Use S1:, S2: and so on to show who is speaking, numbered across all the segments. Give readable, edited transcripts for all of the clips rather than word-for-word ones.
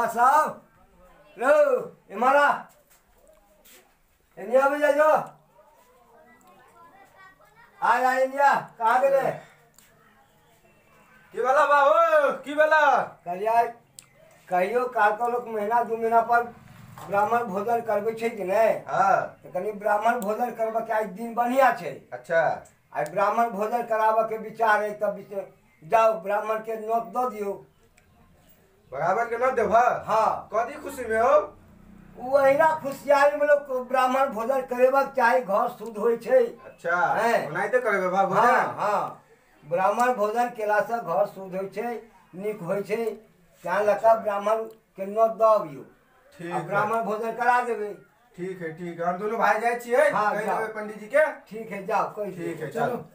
S1: बाबा साहब लो हमारा इंडिया में जा जो आ इंडिया कहाँ गए
S2: की बेला बाबू की बेला
S1: कहिया कहियो काल को लोग महीना 2 महीना पर ब्राह्मण भोजन करबे छे कि नहीं।
S2: हाँ
S1: तो कनी ब्राह्मण भोजन करबे के आज दिन बढ़िया छे।
S2: अच्छा
S1: आज ब्राह्मण भोजन कराबे के विचार है तब जाओ ब्राह्मण के नोट दो दियो।
S2: बराबर के न देव
S1: हाँ
S2: कदी खुशी में हो
S1: वहीना खुशियारी में लोग ब्राह्मण भोजन करेबे चाहे घर शुद्ध होय छे।
S2: अच्छा
S1: हैं?
S2: ओनाहिते करबे बाबू
S1: हाँ हाँ ब्राह्मण भोजन केला से घर शुद्ध होय छे निक होय छे। क्या लगा ब्राह्मण के नोट दो दियो
S2: ठीक
S1: अब ब्राह्मण भोजन करा देवे।
S2: ठीक है हम दोनों भाई जाए छिए
S1: हाँ,
S2: कह
S1: जाओ।
S2: देबे पंडित जी के।
S1: ठीक है जाओ कोई
S2: ठीक है
S1: चलो।
S2: चलो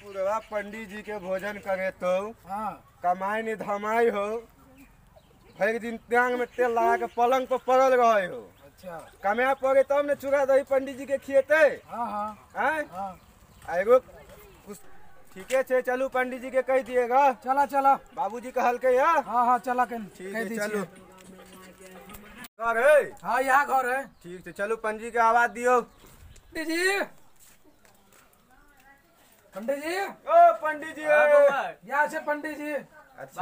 S2: बुढ़वा पंडित जी के भोजन करे तो
S3: हाँ
S2: कमाई नहीं धमाई हो हर दिन त्याग में तेल लगा के पलंग पर पड़ल रहे हो।
S3: अच्छा
S2: कमाया पड़े तब ने चूड़ा दही पंडित जी के खिएते
S3: हाँ हाँ
S2: हैं
S3: हाँ
S2: एगो कुछ ठीके छे चलू पंडित जी के कह दिएगा
S3: चला चला
S2: बाबूजी कहलके या
S3: हाँ हाँ चला के
S2: ठीक
S3: कह
S2: है
S3: दीजिए।
S2: चलो घर है
S3: हाँ यहाँ घर है।
S2: ठीक है चलो पंडित जी के आवाज दियो।
S3: पंडित जी पंडित जी
S2: ओ पंडित जी
S3: यहाँ से पंडित जी।
S2: अच्छा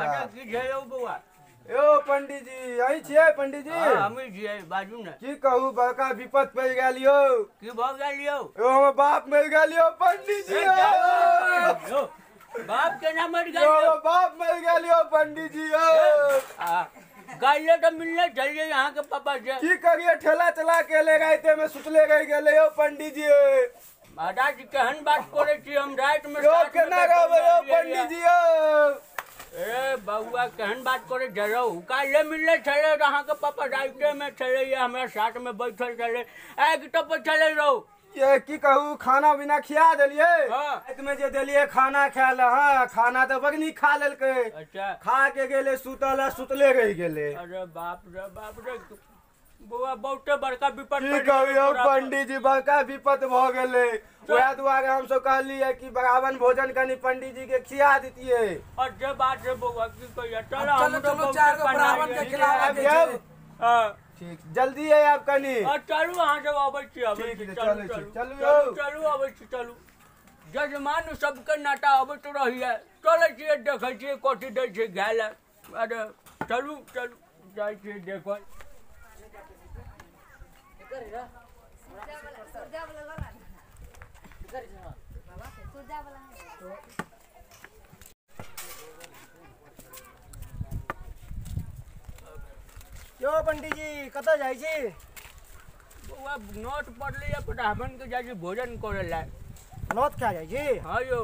S2: ओ पंडित जी यही छिए पंडित जी
S4: बाजू ने
S2: की कहू बड़का विपत पड़ गेलियो
S4: की भऽ गेलियो
S2: ओ हमर बाप मर गेलियो पंडित जी
S4: बाप के ना मर
S2: ओ
S4: गेलियो
S2: बाप मर गेलियो पंडित जी
S4: गाइले तो मिलने चलिए यहाँ के पापा से
S2: की करिए ठेला चला के ले गए थे मैं सुतले गई गेले हो पंडित जी
S4: महाराज केहन बात करे छी हम रात में
S2: यो केना गावे हो पंडित जी
S4: ए बउआ केहन बात करे जरो काले मिलने चले अहाँ के पापा राइते में चले ये हमरा साथ में बैठल चले एक टप चले रहो
S2: ये की कहू खाना बिना खिया देलिए
S4: हाँ।
S2: रात में जे देलिए खाना खाए ला हाँ खाना तो बगनी खा लेलके
S4: अच्छा
S2: खा के गेले सुतल सुतले रह गेले
S4: अरे बाप रे बउआ बहुते बड़का विपत
S2: की कहू पंडित जी बड़का विपत भ गेले वह दुआरे हम सब कहलिए कि ब्राह्मण भोजन कनी पंडित जी के खिया दीतिए।
S4: अच्छे बात है बउआ की कहिए चलो
S3: चलो चलो चार को ब्राह्मण के खिलावा
S2: अब
S3: दीजिए।
S4: हां
S2: ठीक जल्दी है आप कनी
S4: चलू अहाँ सब अबै छी
S2: ठीक है, चलू
S4: चलू अबै छी चलू जजमान सबके नाटा अबैत रहिए चलै छियै देखै छियै कथी दै छै खाय लए अरे चलू जाइ छियै देखै
S1: क्यों पंडित जी कतऽ जाइ छी।
S4: बउआ नोट पड़लै ब्राह्मण के जाइ छी भोजन करे लए
S1: नौत क्या जाइ छी।
S4: हाँ यौ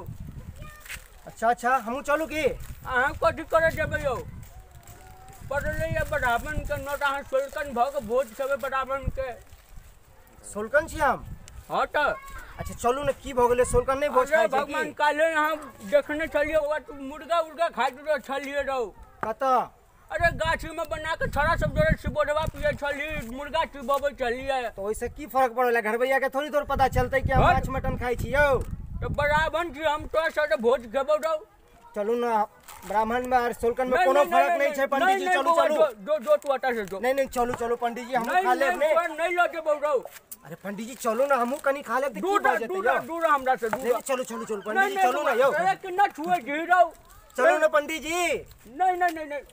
S1: अच्छा हमहूँ चलू की।
S4: अहाँ कथी करे जेबै यौ पड़लै ब्राह्मण के नोट अहाँ सोलकन भऽ के भोज खेबै ब्राह्मण के
S1: सोलकन छी हम।
S4: हाँ तऽ
S1: अच्छा चलू ने की भऽ गेलै सोलकन नहीं भोज
S4: अरे
S1: खाइ छी
S4: भगवान
S1: की।
S4: काले यहाँ देखने चलिए मुर्गा उर्गा खाइत छलिए रहो
S1: कतऽ
S4: अरे गाछी में बना के छोड़ा सब जोड़े सिबोडवा पिए छली मुर्गा चिबोबे चलिए
S1: तो ओइसे की फर्क पड़ेला घरवैया के थोड़ी पता चलते कि हम
S4: हाँ।
S1: माछ मटन खाइ छी यौ।
S4: तो ब्राह्मण छी हम तो साथे भोज खेबो रहो
S1: चलू ना ब्राह्मण में और सोलकन में कोनो फर्क नहीं छै पंडित जी चलू चलू
S4: दो तू अटा से दो
S1: नहीं चलू पंडित जी हम खा
S4: नहीं
S1: लेब ने।
S4: नहीं लो जेबो रहो
S1: अरे पंडित जी चलू ना हमहू कनी खा लेब की भऽ जेतै यौ।
S4: दूर हमरा से दूर
S1: नहीं, चलू पंडित जी चलू ना यौ।
S4: अरे कितना छुए जी रहो
S1: चलू ना पंडित जी।
S4: नहीं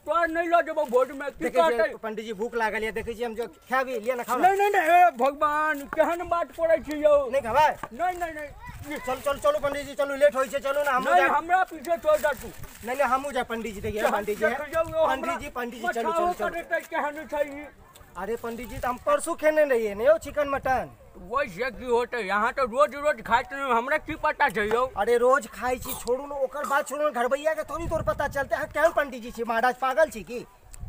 S4: तो नहीं लो जेबो भोज में की
S1: देखै
S4: कहते
S1: छी पंडित जी भूख लागल है देखै छी हम जो खाबी लिया ना खाओ।
S4: नहीं ए भगवान केहन बात करे छी यौ
S1: नहीं खाबा
S4: नहीं
S1: चलू पंडित जी चलू लेट होई छै चलू ना हमहू
S4: नहीं
S1: जाए।
S4: हमरा पीछे छोड़ जा तू
S1: नहीं हमहू जाए पंडित जी देखिए पंडित जी चलू
S4: केहन छै
S1: अरे पंडित जी तो हम परसों खेने रहिए ने यौ चिकन मटन।
S4: वैसे की होते यहाँ तो रोज खाइत हमरा की पता छै यौ
S1: अरे रोज खाई छी छोड़ू ना ओकर बात छोड़ू ना घरवैया के थोड़ी तोर पता चलते है केहन पंडित जी छी महाराज पागल छी की।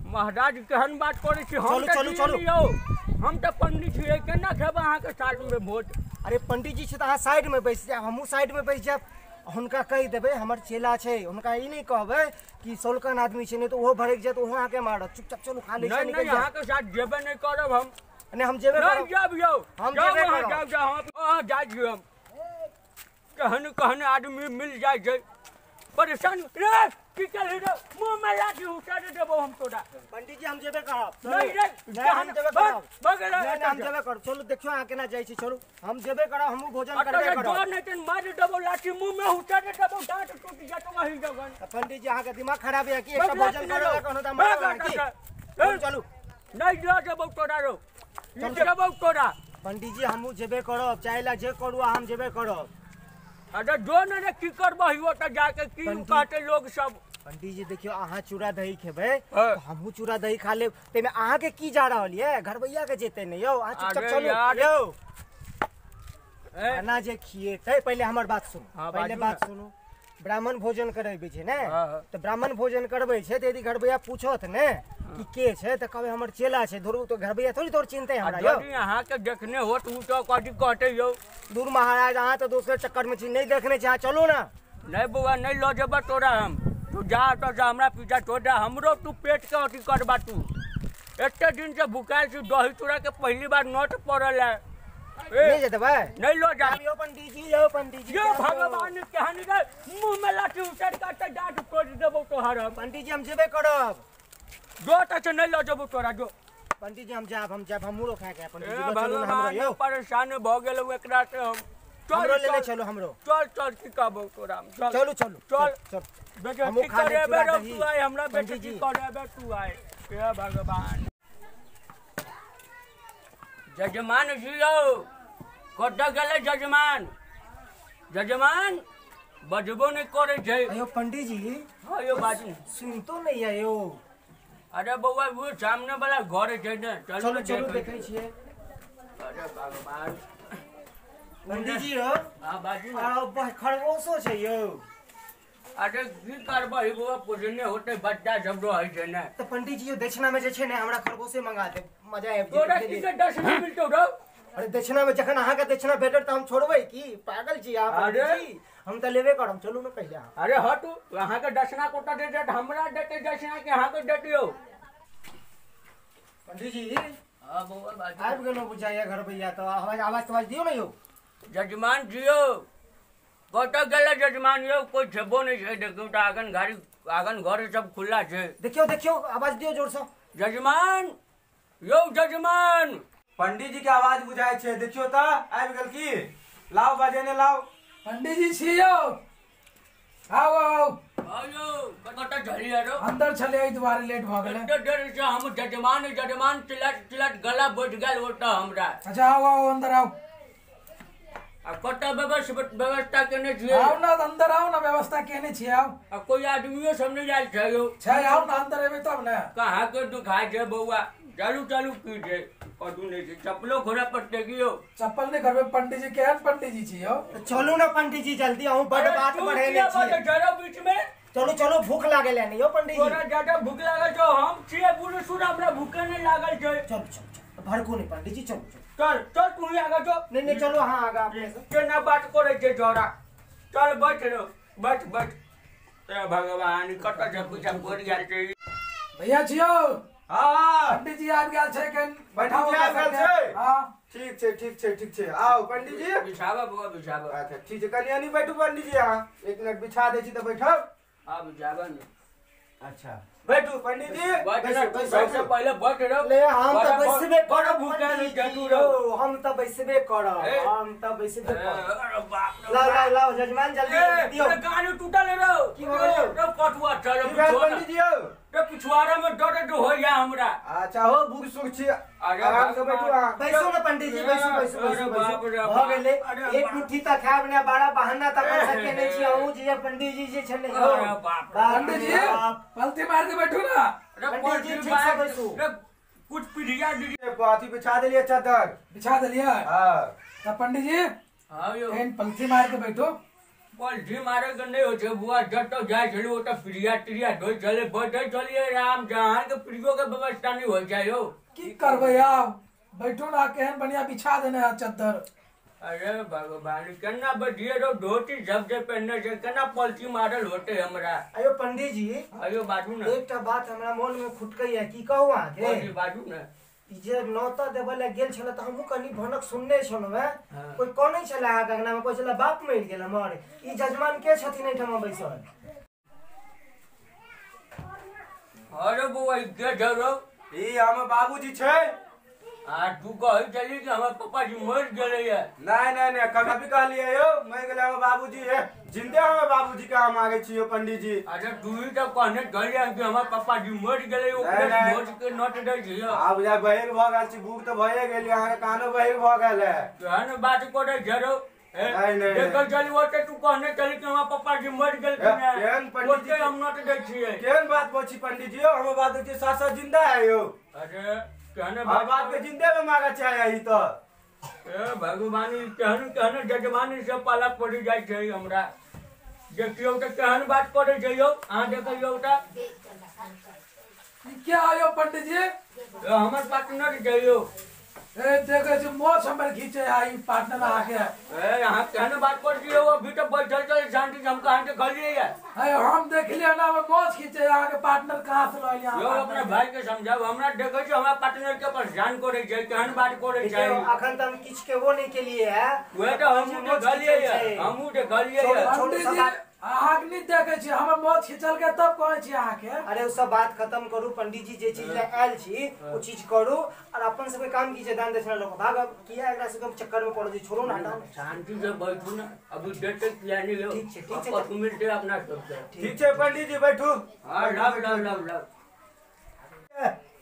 S4: महाराज केहन बात करे छी हम
S1: चलू
S4: यौ हम तो पंडित छियै केना खेब अहाँ के साथ में भोज।
S1: अरे पंडित जी छै तो अहाँ साइड में बैस जाब हमहूँ साइड में बैस जाब हुनका कहि देबै हमर चेला छै हुनका ई नहीं कहबै कि सोलकन आदमी छै नहीं तो ओहो भड़क जात ओहो अहाँके मारत चुपचाप चलू खा लै छी।
S4: नहीं अहाँ के साथ जेबे नहीं करब हम
S1: नहीं हम जेबे
S4: नहीं
S1: करब
S4: जाब यौ
S1: हम जेबे करब।
S4: जाब हम जाइ छी हम कहन आदमी मिल जाइ छै परेशान रे की चल रे मुंह में लाठी उठा दे देबो हम तोरा
S1: पंडित जी हम जेबे करब
S4: नहीं रे
S1: नहीं हम जेबे करब
S4: बगल
S1: नहीं हम जेबे करब चलो देखियो आके ना जाई छी छोड़ू हम जेबे करब हमहु भोजन करबे
S4: अरे
S1: करब
S4: जो नहीं त मार देबो लाठी मुंह में उठा दे देबो दांत टूट जात वही जगन
S1: पंडित जी आके दिमाग खराब है कि एकटा भोजन करे कोनो त मार चलू
S4: नहीं जो देबो तोरा रो ये देबो तोरा
S1: पंडित जी हमहु जेबे करब चाहेला जे करू हम जेबे करब
S4: अरे जो ने की करबो हियो त जाके की कहते लोग सब
S1: पंडित जी देखियो अहाँ चूड़ा दही खेबे
S4: हाँ।
S1: तो हमहू चूड़ा दही खा लेब तेमे अहाँ के की जा रहल ये घर भैया के जेते नहीं यौ अहाँ चुपचाप
S4: अरे
S1: चलू
S4: यार।
S1: यौ
S4: ए,
S1: खाना जे खिएते पहले हमर बात सुनो
S4: हाँ,
S1: पहले
S4: बाजू
S1: बात
S4: ना।
S1: सुनो ब्राह्मण भोजन करबे छै ने
S4: हाँ, हाँ।
S1: तो ब्राह्मण भोजन करबे छै तो यदि घर भैया पूछत ने कि के छै तो कहबे हमर चेला छै धुरु तो घर भैया थोड़ी तोर चिंते हमरा यौ
S4: यदि अहाँ के देखने हो तू तो कथी कहते यौ
S1: दूर महाराज अहाँ तो दोसर चक्कर में छी नहीं देखने छी अहाँ चलू ना
S4: नहीं बउआ नहीं लो जेबा तोरा हम तू जा तो जा हमरा पीछा छोड़ दे हमरो तू पेट के अथी करबा तू एते दिन से भुखाल छी दही चूड़ा के पहली बार नोट पड़ल है
S1: नहीं जेते भाई
S4: नहीं लो जा
S1: यो पंडित जी यो पंडित जी
S4: यो भगवान कहानी रे मुंह में लाठी उतर काटे डांट तोड़ देबो तोहर हम
S1: पंडित जी हम जेबे करब
S4: जो त नहीं लो जेबो तोरा जो
S1: पंडित जी हम जाब हमरो खाए के पंडित जी
S4: ए
S1: चलू ना हमरो
S4: भगवान
S1: यौ
S4: परेशान भ गेल एकरा से हम
S1: हमरो ले ले
S4: चल
S1: चलो हमरो
S4: चल चल की कहबो तोरा हम चल
S1: चलू चलू
S4: चल
S1: चल
S4: बेटा
S1: हमहू
S4: की
S1: खा लेब
S4: करे
S1: चूड़ा
S4: बेरो
S1: दही।
S4: तू आए हमरा बेटा
S1: पंडित
S4: की
S1: जी।
S4: करे बे तू आए हे भगवान जजमान जी यौ कत गेले जजमान जजमान बजबो नहीं करे छै
S1: अयो पंडित जी
S4: हाँ यो बाजी
S1: सुन तो नहीं है यो
S4: अरे बउआ वो सामने वाला घर छै ने
S1: चलो चलो देखे छिए
S4: अरे भगवान
S1: पंडित जी हो
S4: हाँ बाजी
S1: आ खरगोशो छै यो
S4: अरे की करबही बउआ पूजने होते बच्चा सब रहै छै ने
S1: तो पंडित जी यो दक्षिणा में जे छै ने हमरा खरगोशे मंगा दे मजा आबि
S4: तोरा
S1: जेतै
S4: की के दस नहीं मिलतो रो
S1: अरे दक्षिणा में जखन अहाँ के दक्षिणा भेटत त हम छोड़बै की पागल छी आप पंडित
S4: अरे।
S1: जी हम त लेबे करब चलू ना पहिले अहाँ
S4: अरे हटू अहाँ के दक्षिणा कोटा दे दे हमरा देते दक्षिणा के अहाँ के देतियो
S1: पंडित जी
S4: हां बउआ बाजी
S1: आबि गेलो बुझाइया घर भैया तो आवाज दियो ना यो
S4: जजमान जियो कत गेले जजमान यो कोई छेबो नहीं छै देखियो त आगन घर सब खुला छै
S1: देखियो देखियो आवाज दियो जोर से
S4: जजमान यो जजमान
S2: पंडित जी के आवाज बुझाय छै देखियो त आबि गेल की लाओ बजेने लाओ
S3: पंडित जी छियो आओ आओ
S4: आयो कत झरिया रो
S3: अंदर चले आई दोबारा लेट भ गेले
S4: एते देर से हम जजमान चिलट गला बैठ गेल ओटा हमरा
S3: अच्छा आओ आओ अंदर आओ
S4: आ कत व्यवस्था केने छियै
S3: आओ ना अंदर आओ ना व्यवस्था केने छी आओ
S4: आ कोई आदमियो सब नहीं आयल छै यो
S3: छै आओ ना अंदर एबे तब ना
S4: कहाँ के दुखाय छै बउआ चालू चालू की छै कदू नहीं छै चप्पलो घोड़ा पर टेकियो
S3: चप्पल नहीं करबे पंडित जी केहन पंडित जी छियो
S1: चलू ना पंडित जी जल्दी अहूँ बड़ बात बढ़ेने छियै
S4: जरा बीच में
S1: चलो चलो भूख लागल है नहीं यो पंडित
S4: तोरा
S1: जी
S4: ज्यादा भूख लागल छौ हम छियै बुढ़ सुर हमरा भूखे नहीं लागल छै
S1: चलो चलो भड़को नहीं पंडित जी चलो
S4: चल चल तू ही आगे जो
S1: नहीं नहीं चलो हाँ आगा अपने से
S4: केना बात करे छै छोरा चल बैठ रो बैठ ए भगवान कत से पूछा पड़ गेल छै
S3: भैया छियो
S2: हां
S3: पंडित जी आबि गेल छै कन बैठाओ
S2: पंडित जी आबि गेल छै?
S3: हां
S2: ठीक छै आओ पंडित जी
S4: बिछावा बुआ बिछावा
S2: अच्छा ठीक छै कनिया नहीं बैठू पंडित जी अहाँ एक मिनट बिछा दै छी तो बैठो
S4: आ बिछावा ने
S2: अच्छा बैठू पंडित जी
S4: बैठ
S2: बैसू,
S4: रे तू
S2: बैसू,
S4: सबसे
S2: बैसू।
S4: पहले बैठ रो
S1: ले हम तो
S4: बड़ा
S1: बैसबे
S4: बड़ा
S1: करब
S4: भूखा नहीं
S1: पंडित
S4: जतू
S1: जी
S4: रो
S1: यो, हम तो बैसबे करब
S4: ए।
S1: हम तो बैसबे करब
S4: अरे बाप रे
S1: लाओ लाओ लाओ जजमान जल्दी
S4: ए
S1: दियो
S4: तेरे गाड़ी टूटल रो
S1: की हो गेल?
S4: रो कटुआ चल
S2: की भेल पंडित जी यौ?
S4: रे पिछवाड़ा में दर्द होइया हमरा
S2: अच्छा हो बुक सुख छी आराम से बैठू अहाँ
S1: बैसो ना पंडित जी बैसो बैसो
S4: अरे
S1: बैसो
S4: बाप रे
S1: बैसो
S4: बाप।
S1: हो गेले
S4: अरे
S1: एक
S4: बाप।
S1: मुट्ठी तक खाब ने बड़ा बहाना तक कर सके नहीं छी अहूँ जी पंडित जी जे छले हो
S4: अरे बाप रे।
S3: पंडित जी पलती मार के बैठो ना
S4: रे
S1: पंडित जी,
S4: पलटी
S1: ठीक से
S4: मार
S1: बैसू।
S4: रे कुछ पीढ़िया दी
S2: अथी बिछा देलिए चादर
S3: बिछा देलिया
S2: हाँ
S3: तब पंडित जी
S4: हां यो
S3: कहीं पलती मार के बैठो
S4: पलटी मारे के नहीं हो छै बुआ जट तो जाय छलु ओटा पीढ़िया टिढ़िया ढोल चले बैठे चलिए राम जहां के पीढ़ियों के व्यवस्था नहीं हो जाय हो
S3: की करबे आप बैठो ना केहन बढ़िया बिछा देने है चद्दर
S4: अरे भगवान केना बढ़िए रो धोती सबसे पहनने से केना पलटी मारल होते हमरा
S1: अयो पंडित जी
S4: अयो बाजू ना
S1: एकटा बात हमरा मन में खुटकै है की कहू अहाँके
S4: पलटी बाजू ना
S1: ई जे नौता देबे ले गेल छले त हमहू कनी भनक सुनने छलौ है
S4: हाँ।
S1: कोई कोनै छले आ गंगना में कोई छले बाप मरि गेल हमर ई जजमान के छथिन एठमा बैसल
S4: अरे बउआ के जरो
S2: ई हमर बाबूजी छै।
S4: आ तू कह चली कि हमर पापा जी मर गेले है।
S2: नहीं कभी कहलिए यो मर गेले हमर बाबूजी है। जिंदे हमर बाबूजी के हम आगे छियो पंडित जी।
S4: अच्छा तू ही तो कहने गलिया कि हमर पापा जी मर गेले ओकरे भोज के नोट दे छियो।
S2: आब जा बहिर भ गेल छी, भूख त भए गेल, अहाँ के कानो बहिर भ गेल है।
S4: केहन बात करे जरो
S2: नहीं
S4: देखल चली ओते तू कहने चली कि हमर पापा जी मर गेल कि नहीं
S2: केहन पंडित जी
S4: ओते हम नोट दे छिए।
S2: केहन बात पूछी पंडित जी, हमर बाबूजी सासा जिंदा है यो।
S4: अरे कहने
S2: बात के जिंदे में मांगा चाहे ही तो
S4: ए भगवानी कहने जजमानी से पाला पड़ी जाय छै हमरा। देखियो त केहन बात करे छै यो, अहाँ देखियो त
S3: क्या आयो पंडित जी?
S4: हमर पार्टनर छै यो।
S3: ए देखे छी मोछ हमर खींचे आई पार्टनर आके।
S4: ए अहाँ केहन बात कर दियो, अभी तो बैठल चल शांति से हम कहां के खलिए है।
S3: है हम देख लिया ना मोछ खींचे आके पार्टनर कहां से लइलिया।
S4: यो अपने भाई के समझाओ, हमरा देखे छै हमरा पार्टनर के परेशान करे छै, केहन बात करे छै।
S1: अखन त हम किछ के वो नहीं के लिए है।
S4: वे तो हमहू देखलिए है, हमहू देखलिए है।
S3: पंडित जी आग नहीं देखे छी हमर मोछ खींचल के तब कहै छी अहाँ के।
S1: अरे उ सब बात खत्म करू पंडित जी, जे चीज ले आयल छी वो चीज करू और अपन सबके काम कीजिए। दान दक्षिणा लो भागब किया एकरा सब चक्कर में पड़ जी, छोड़ो ना।
S4: शांति से बैठू ना, अभी डेट तक प्लानिंग लो।
S1: ठीक छै
S4: आपको मिलते अपना सबसे।
S2: ठीक है पंडित जी बैठू।
S4: हां लव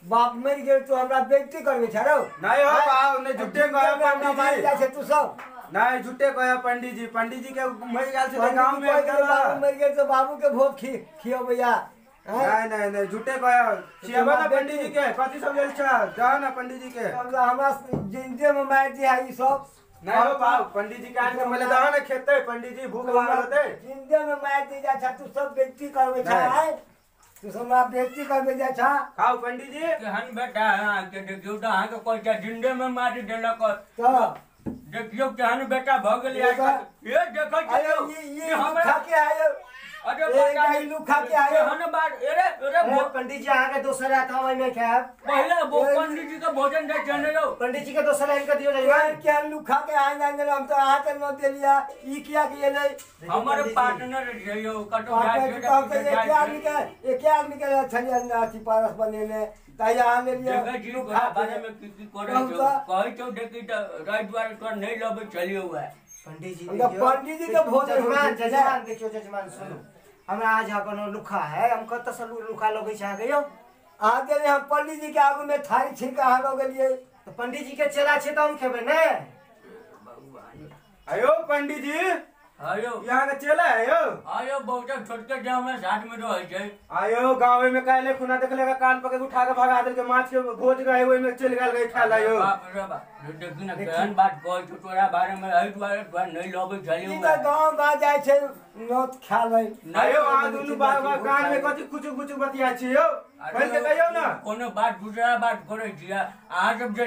S5: बाप मर गेल तो हमरा बेइज्जती करबे छरो।
S2: नहीं हो बाबू ने झूठे कहे पंडित
S5: मार जा
S2: जी।
S5: छै तू सब।
S2: नहीं झूठे कहे पंडित जी के मर गेल छै गांव में
S5: बाबू मर गेल तो बाबू के भोग खियबैया।
S2: नहीं झूठे कहे छियबा ना पंडित जी के कथि सब लेल छ जान ना पंडित जी के।
S5: हमरा जिंदे में मार दिया ई सब।
S2: नहीं हो बाबू पंडित जी के आज के पहले दहन खेते पंडित जी, भूख लागल होते।
S5: जिंदे में मार दी जा छ तू सब बेइज्जती करबे छ। तू सब हमरा बेइज्जती करबे जा छ।
S2: खाओ पंडित जी।
S4: केहन बेटा है के देखियो त अहाँ के कोई जिंदे में मार देलक।
S5: तो
S4: देखियो केहन बेटा भ गेल। ये देखै
S5: आयो
S4: छियो
S5: ये खा के आयो।
S4: अरे
S5: गाय लू खा के आयो।
S4: केहन बात अरे
S1: पंडित जी आगे दोसर आता हूं में खाब।
S4: पहले वो पंडित जी का भोजन दे जाने दो।
S1: पंडित जी के दोसर इनका दियो जाइए।
S5: क्या लू खा के आ जाने हम तो आ के न देलिया ई किया किए नहीं।
S4: हमारे पार्टनर है यो कटो
S5: एक आदमी के छलिया नाची पारस बनेले तैया आ ले लिया।
S4: जगह जी को बारे में की करे छो कहै छो देखि त रात द्वार तो नहीं लबे चलियो हुआ।
S1: पंडित जी
S5: पंडित जी के भोजन
S1: जजमान देखियो जजमान सुनो, हमरा आज कोनो लुखा है, हम कत से लुखा लगे छ गयो।
S5: आ गेले हम पंडित जी के आगू में थारी छिका आ गेलिए।
S1: तो पंडित जी के चेला छे त हम खेबे ने।
S2: आयो पंडित जी
S4: आयो
S2: यहाँ के चेला है यो।
S4: आयो बहुत छोटके गांव में साथ में रहै छै।
S2: आयो गाँव में कहले खुना देखले का कान पकड़ के उठा के भगा देल के माछ के भोज गए ओइ में चल गेल गई खा लायो।
S4: बाप रे बाप देखि ना केहन बात कहै छो तोरा बारे में एहि द्वारे तो नहीं लबे चलियो
S5: ई
S4: हुआ।
S5: त गांव बा जाय छै नोत खा ले।
S2: आयो आ दुनु बार कान में कथि कुछ कुछ बतिया छी यो। पहले के कहियो ना
S4: कोनो बात दूसरा बात करे छिया। अहाँ सब जे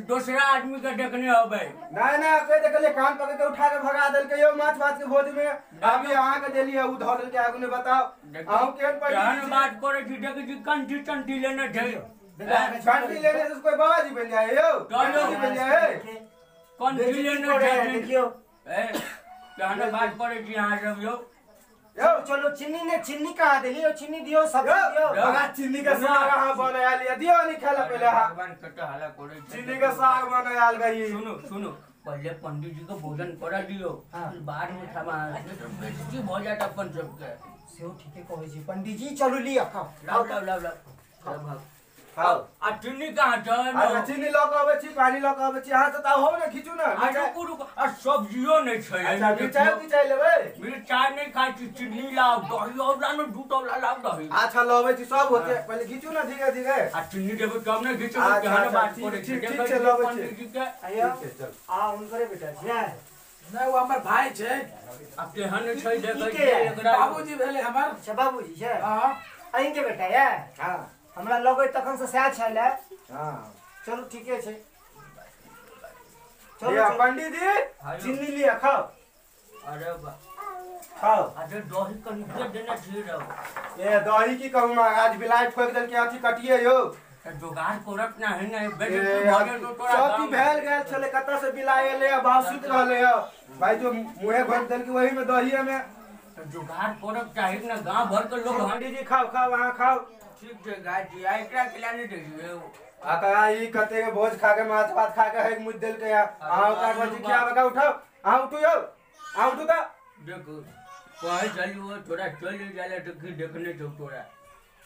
S4: दूसरा आदमी के देखने होबे।
S2: ना कोई देखले कान पकड़ के उठा के भगा देल के यो माछ भात के भोज में। अभी अहाँ के देली है उ धरल के आगू ने बताओ हम केहन
S4: केहन
S2: पंडित
S4: बात करे छी देखि जी कंठी लेने छै।
S2: कंठी लेने से कोई बाबा जी बन जाए यो। कंठी जी बन जाए
S4: कंठी लेने छै
S1: देखियो।
S4: ए केहन बात करे छी अहाँ सब यो।
S2: यो
S1: चलो चीनी ने चीनी कहाँ दिलियो, चीनी दियो सब्जी दियो।
S2: बगा चीनी का साग हां बनाया लिया दियो नहीं खाला पहले हां
S4: भगवान कटा हाला करे छी।
S2: चीनी का साग बनाया गई।
S4: सुनो पहले पंडित जी को भोजन करा दियो बाद में खावा बेइज्जती हो जाता अपन सबके।
S1: सेहो ठीके कहै छी पंडित जी, चलू लिया खाओ।
S4: लाओ
S2: खाओ
S4: आ चीनी कहाँ छै?
S2: आ चीनी लऽ के आबै छी, पानी लऽ के आबै छी, अहाँ तऽ हो ने खींचू ना।
S4: आ सब्जियो नहीं छै।
S2: अच्छा मिर्चाई लेबै।
S4: मिर्चाई नहीं खाई छी, चीनी लाओ दही और लानो दूटो लाओ दही।
S2: अच्छा लबै छी सब होते पहले खींचू ना धीरे धीरे।
S4: आ चीनी देबे तब ने घिचो
S2: अच्छा,
S4: केहन
S2: अच्छा,
S4: बात
S2: ठीक,
S4: करे छी।
S2: ठीक,
S4: देखै
S2: ठीक छै,
S4: छी
S2: लबै छी।
S4: पंडित जी के
S1: आयो
S2: ठीक छै, चल।
S1: आ हुनकरे बेटा छियै।
S3: नहीं वो हमर भाई छै।
S4: आ केहन छै देखै छी
S1: के?
S4: एकरा।
S3: बाबूजी भेले हमर।
S1: अच्छा बाबूजी छै।
S3: हां
S1: अहीं के बेटा ये।
S2: हां
S1: हमरा लगे तखन से सएह छले।
S2: हां
S1: चलो ठीके छै।
S2: ये पंडित जी चीनी लिया खाओ।
S4: अरे बा
S2: खाओ।
S4: अरे दही कनी दे देना छी रहो।
S2: ये दही की कहूँ आज बिलाई ठोक देल के अथी कटिए यो।
S4: जोगाड़ करत ना है ना बेटे
S2: ए,
S4: भोजन तो तोरा
S2: सब
S4: गाँव
S2: की
S4: में।
S2: भेल गेल छले कत्ता से बिलाई एले बाहर सुत रहले है भाई जो मुंहे भर देल के वही में दही में।
S4: तो जुगाड़ करब चाहे ना गांव भर के लोग
S2: पंडित जी खाओ खाओ वहाँ खाओ।
S4: ठीक छै गाय जी आ एकरा खिला नहीं दे छियै
S2: आका ई कते के भोज खा के माछ भात खा के एक मुद्दल के आ ओकरा को जिकिया बका उठाओ आ उठू यौ आ उठू का
S4: देखो कहे चलियो थोड़ा चल जाले तो की देखने छौ तोरा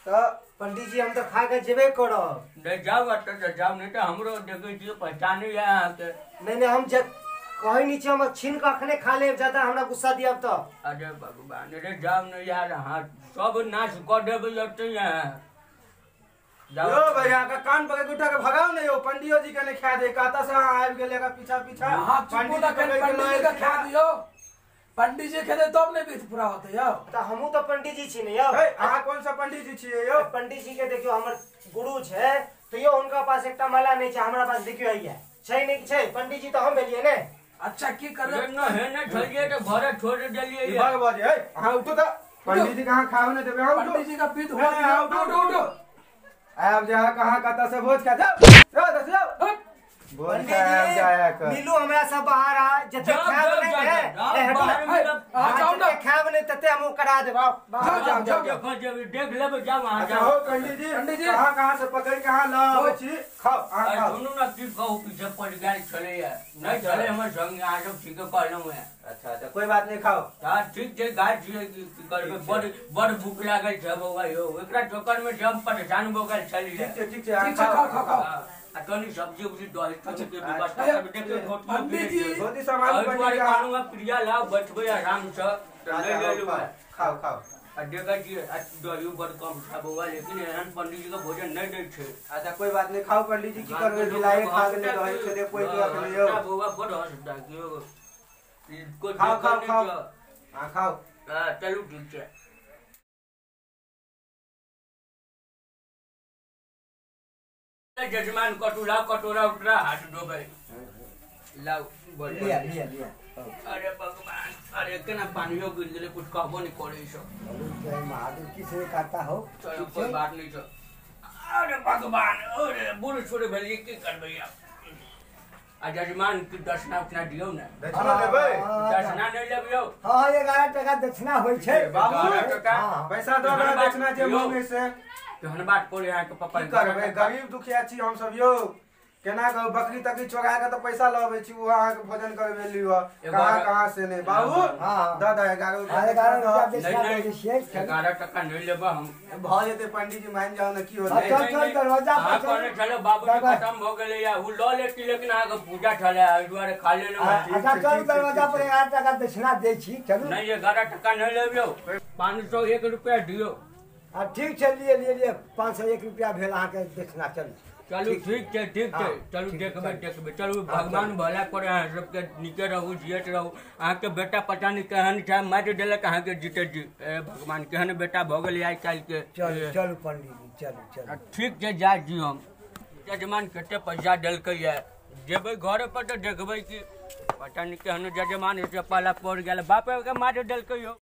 S1: तो पंडित जी हम तो खा के जेबे करब
S4: नहीं जाओ तो जाओ नहीं तो हमरो देखे छियै पहचाने है अहाँ के
S1: नहीं हम जब कहे नहीं छी हम छीन के अखने खा ले ज्यादा हमरा गुस्सा दियब तो
S4: अरे भगवान रे जाओ नहीं यार हाँ सब नाश कर देबे लगते हैं
S2: यो भैया का कान पकड़ के उठा के भगाओ नहीं हो पंडियो जी के ने खा दे कहता से आब गेले का पीछा पीछा
S3: हाँ पंडित जी का खा दियो पंडित जी खेदे तब नहीं बीत पूरा होते यो
S1: तो हमहू तो पंडित जी छी ने यो
S2: अहाँ कौन सा पंडित जी छियै यो
S1: पंडित जी के देखियो हमर गुरु छै तो यो उनका पास एकटा माला नहीं छै हमरा पास देखियो है छै नहीं छै पंडित जी तो हम भेलिए ने
S3: अच्छा की कर
S4: न है न छलिए तो घरे छोड़ देलिए
S2: ई भाग बाजे है अहाँ उठो तो पंडित जी कहां खाओ ने देबे हम
S3: पंडित जी का बीत हो गया उठो
S2: अब जहां कहां कहता से भोज खा जाओ दस जाओ भोज खा जाया कर
S1: मिलू हमरा सब बाहर आ जते खाब नहीं है खाब नहीं तते हम करा देबो
S4: देखो जब देख लेबे जाओ वहां
S2: अच्छा हो पंडित जी कहां से पकड़ के हां लाओ छी खाओ खाओ
S4: सुनो ना की कहू पीछे पड़ गया चले यार नहीं चले हमर संग आ सब ठीक कहलौ है
S2: अच्छा अच्छा कोई बात नहीं खाओ
S4: हां ठीक छै गाय छियै की करबे बड़ भूख लागल छै बौआ यो एकरा चक्कर में जब परेशान हो गेल छलिए
S2: ठीक छै खाओ
S4: आ तनी सब्जी उब्जी दही के व्यवस्था कर देखे
S3: पंडित जी
S2: धोती सामान
S4: पंडित कानून प्रिया लाओ बैठबे आराम से ले ले लो
S2: खाओ खाओ
S4: आ देखा जी दही बड़ कम था बौआ लेकिन एहन पंडित जी का भोजन नहीं दै छै
S2: अच्छा कोई बात नहीं खाओ पंडित जी की करबे बिलाए खा के दही से दे कोई रख लियो
S4: बौआ बड़ हंसदा कियो कोई
S2: खाओ हां खाओ
S4: चलू ठीक छै जजमान कटोरा उठरा हाथ डोबे लाओ
S5: लिया
S4: अरे भगवान अरे केना पानियो गिर गेले कुछ कहबो नहीं करे सब
S5: जय महादेव किसे कहता हो
S4: चलो कोई बात नहीं छ अरे भगवान अरे बुढ़ छोड़े भेलिए की करबे आ जजमान की दक्षिणा उतना दियो ना
S2: दक्षिणा देबै
S4: दक्षिणा नहीं लेबियो
S5: हाँ 11 टका दक्षिणा होय छै
S2: बाबू
S4: टका
S2: पैसा दो ना दक्षिणा जे मांगे से
S4: तहन बात पड़े यहाँ के पापा
S2: की करबे गरीब दुखिया छी हम सब यो केना को बकरी तकरी चोरा के तो पैसा लबे छी वो अहाँ के भोजन करबे लियो कहां से ने बाबू दादा 11
S5: रुपया दक्षिणा दे छियै
S4: 11 टका नहीं लेबा हम
S2: भ जेते पंडित जी मान जाओ ना की होते
S5: चल दरवाजा पर
S4: कोने चलो बाबू जी खत्म हो गेले या उ ल लेती लेकिन आहा के पूजा चले आ दुआरे खा लेलो
S5: अच्छा चल दरवाजा पर 11 टका दक्षिणा दे छी चलू
S4: नहीं 11 टका नहीं लेबियो 501 रुपया दियो
S5: ठीक छै लिए 501 रुपया भेल अहाँ के दक्षिणा
S4: चलू ठीक छै चलू देखबे चलू भगवान भला करे अहाँ सबके नीके रहू जियत रहू अहाँ के बेटा पता नहीं केहन छै मारि देलक अहाँ के जीते जी भगवान केहन बेटा भ गेल आइ काल के
S5: चलू पंडित जी चलू
S4: ठीक छै जा जी हम जजमान कते पैसा देलकै ये जेबै घर पर तो देखबै कि पता नहीं केहन जजमान से पाला पड़ गेल बाप के मारि देलकै यो